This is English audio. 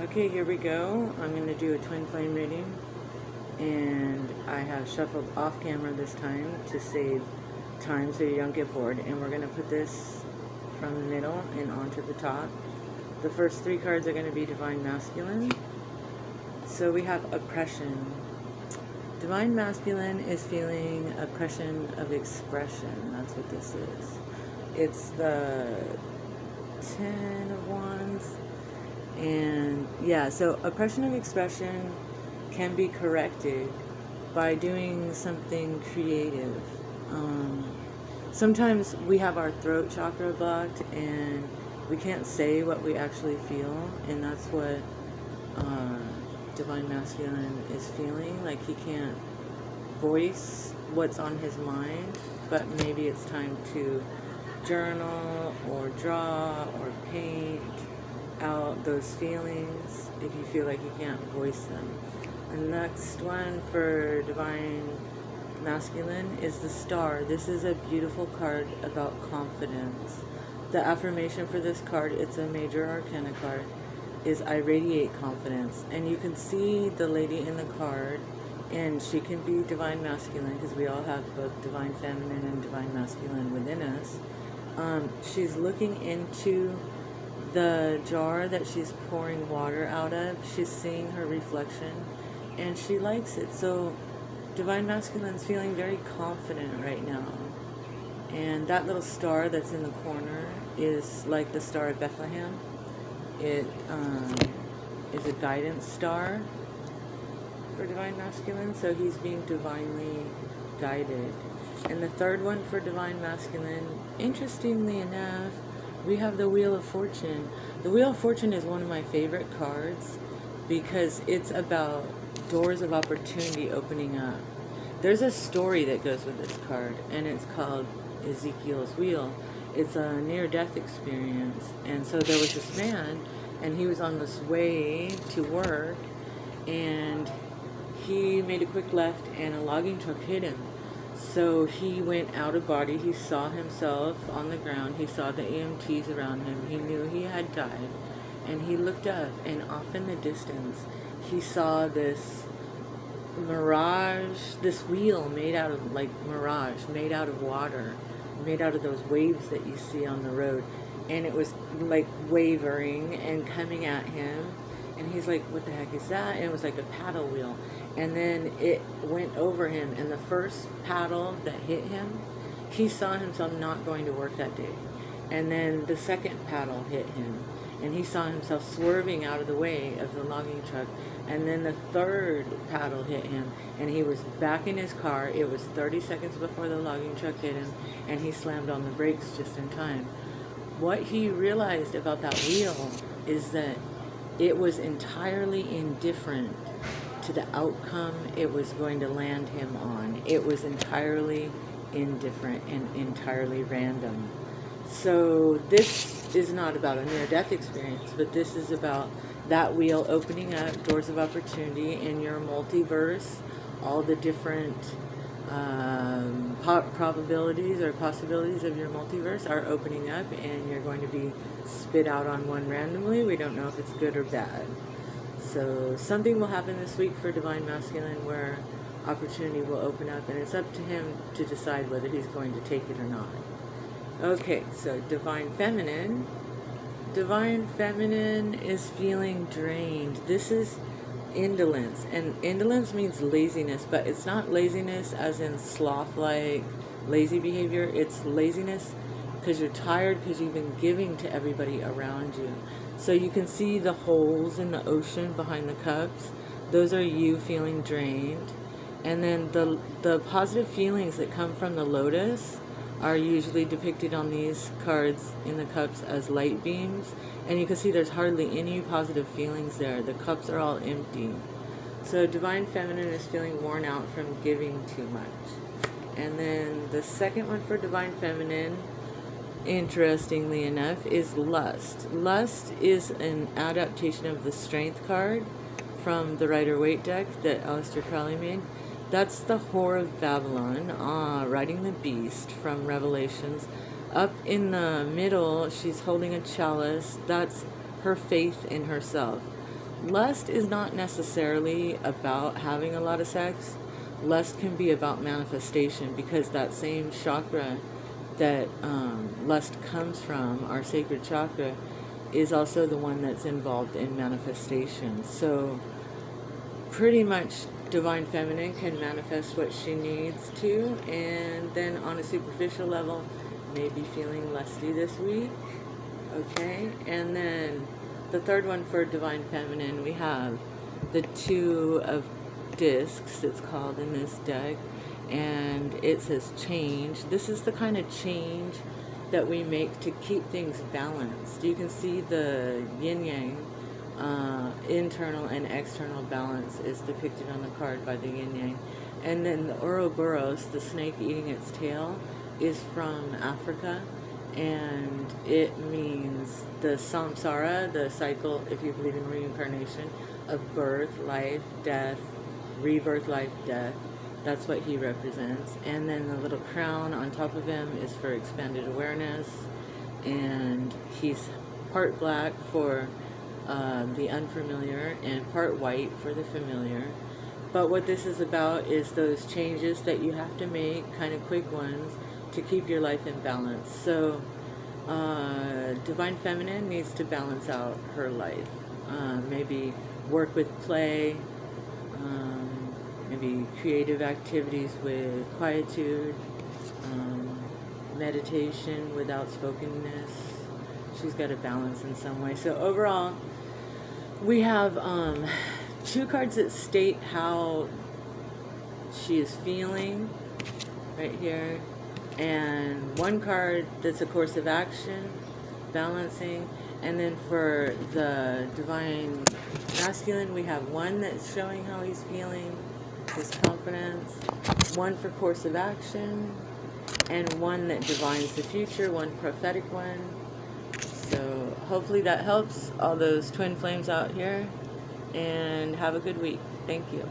Okay, here we go. I'm going to do a twin flame reading, and I have shuffled off camera this time to save time so you don't get bored. And we're going to put this from the middle and onto the top. The first three cards are going to be Divine Masculine. So we have Oppression. Divine Masculine is feeling oppression of expression. That's what this is. It's the 10 of Wands. And yeah, so oppression of expression can be corrected by doing something creative. Sometimes we have our throat chakra blocked and we can't say what we actually feel, and that's what Divine Masculine is feeling. Like he can't voice what's on his mind, but maybe it's time to journal or draw or paint out those feelings if you feel like you can't voice them. The next one for Divine Masculine is the Star. This is a beautiful card about confidence. The affirmation for this card, it's a major arcana card, is I radiate confidence. And you can see the lady in the card, and she can be Divine Masculine because we all have both Divine Feminine and Divine Masculine within us. She's looking into the jar that she's pouring water out of. She's seeing her reflection and she likes it. So Divine Masculine's feeling very confident right now. And that little star that's in the corner is like the Star of Bethlehem. It is a guidance star for Divine Masculine, so he's being divinely guided. And the third one for Divine Masculine, interestingly enough, we have the Wheel of Fortune. The Wheel of Fortune is one of my favorite cards because it's about doors of opportunity opening up. There's a story that goes with this card, and it's called Ezekiel's Wheel. It's a near-death experience. And so there was this man, and he was on this way to work, and he made a quick left, and a logging truck hit him. So he went out of body. He saw himself on the ground. He saw the EMTs around him. He knew he had died. And he looked up, and off in the distance, he saw this mirage, this wheel made out of, like, mirage, made out of water, made out of those waves that you see on the road. And it was, like, wavering and coming at him. And he's like, what the heck is that? And it was like a paddle wheel. And then it went over him. And the first paddle that hit him, he saw himself not going to work that day. And then the second paddle hit him. And he saw himself swerving out of the way of the logging truck. And then the third paddle hit him. And he was back in his car. It was 30 seconds before the logging truck hit him. And he slammed on the brakes just in time. What he realized about that wheel is that it was entirely indifferent to the outcome it was going to land him on. It was entirely indifferent and entirely random. So this is not about a near-death experience, but this is about that wheel opening up doors of opportunity in your multiverse. All the different probabilities or possibilities of your multiverse are opening up, and you're going to be spit out on one randomly. We don't know if it's good or bad. So something will happen this week for Divine Masculine where opportunity will open up, and it's up to him to decide whether he's going to take it or not. Okay, so Divine Feminine. Divine Feminine is feeling drained. This is indolence, and indolence means laziness, but it's not laziness as in sloth-like lazy behavior. It's laziness because you're tired, because you've been giving to everybody around you. So you can see the holes in the ocean behind the cups. Those are you feeling drained. And then the positive feelings that come from the lotus are usually depicted on these cards in the cups as light beams. And you can see there's hardly any positive feelings there. The cups are all empty. So Divine Feminine is feeling worn out from giving too much. And then the second one for Divine Feminine, interestingly enough, is Lust. Lust is an adaptation of the Strength card from the Rider-Waite deck that Aleister Crowley made. That's the Whore of Babylon, riding the beast from Revelations. Up in the middle, she's holding a chalice. That's her faith in herself. lust is not necessarily about having a lot of sex. Lust can be about manifestation, because that same chakra that lust comes from, our sacred chakra, is also the one that's involved in manifestation. So pretty much Divine Feminine can manifest what she needs to, and then on a superficial level, maybe feeling lusty this week. Okay, and then the third one for Divine Feminine, we have the Two of Discs, it's called in this deck, and it says change. This is the kind of change that we make to keep things balanced. You can see the yin-yang, internal and external balance is depicted on the card by the yin-yang. And then the Ouroboros, the snake eating its tail, is from Africa, and it means the samsara, the cycle, if you believe in reincarnation, of birth, life, death, rebirth, life, death. That's what he represents. And then the little crown on top of him is for expanded awareness, and he's part black for the unfamiliar and part white for the familiar. But what this is about is those changes that you have to make, kind of quick ones, to keep your life in balance. So Divine Feminine needs to balance out her life. Maybe work with play, maybe creative activities with quietude, meditation with outspokenness. She's got a balance in some way. So overall, we have two cards that state how she is feeling right here, and one card that's a course of action, balancing. And then for the Divine Masculine, we have one that's showing how he's feeling, his confidence, one for course of action, and one that divines the future, one prophetic one. So hopefully that helps all those twin flames out here, and have a good week. Thank you.